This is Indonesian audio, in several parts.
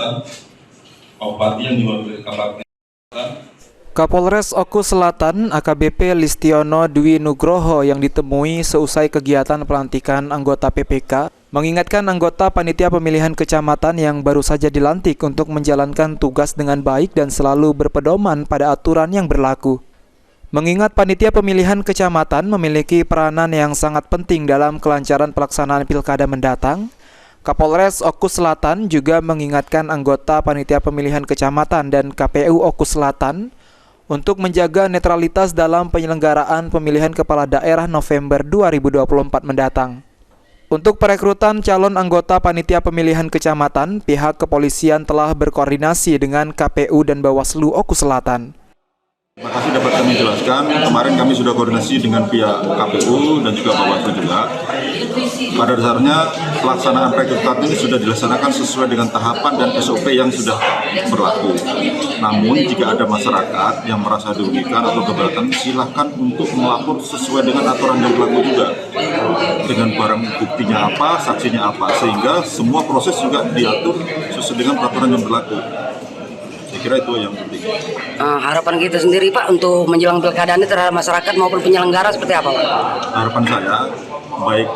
Pak Bupati yang diwakili Kapolres. Kapolres Oku Selatan AKBP Listiono Dwi Nugroho yang ditemui seusai kegiatan pelantikan anggota PPK mengingatkan anggota panitia pemilihan kecamatan yang baru saja dilantik untuk menjalankan tugas dengan baik dan selalu berpedoman pada aturan yang berlaku. Mengingat panitia pemilihan kecamatan memiliki peranan yang sangat penting dalam kelancaran pelaksanaan pilkada mendatang, Kapolres Oku Selatan juga mengingatkan anggota panitia pemilihan kecamatan dan KPU Oku Selatan untuk menjaga netralitas dalam penyelenggaraan pemilihan kepala daerah November 2024 mendatang. Untuk perekrutan calon anggota panitia pemilihan kecamatan, pihak kepolisian telah berkoordinasi dengan KPU dan Bawaslu Oku Selatan. Terima kasih dapat kami jelaskan, kemarin kami sudah koordinasi dengan pihak KPU dan juga Bawaslu juga. Pada dasarnya pelaksanaan rekrutan ini sudah dilaksanakan sesuai dengan tahapan dan SOP yang sudah berlaku. Namun jika ada masyarakat yang merasa dirugikan atau keberatan, silahkan untuk melapor sesuai dengan aturan yang berlaku juga. Dengan barang buktinya apa, saksinya apa, sehingga semua proses juga diatur sesuai dengan peraturan yang berlaku. Saya kira itu yang penting. Harapan kita sendiri Pak untuk menjelang pilkada ini terhadap masyarakat maupun penyelenggara seperti apa Pak? Harapan saya baik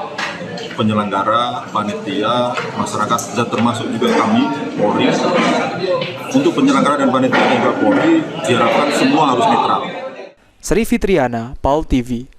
penyelenggara, panitia, masyarakat dan termasuk juga kami Polri. Untuk penyelenggara dan panitia dan juga Polri diharapkan semua harus netral. Sri Fitriana, PAL TV.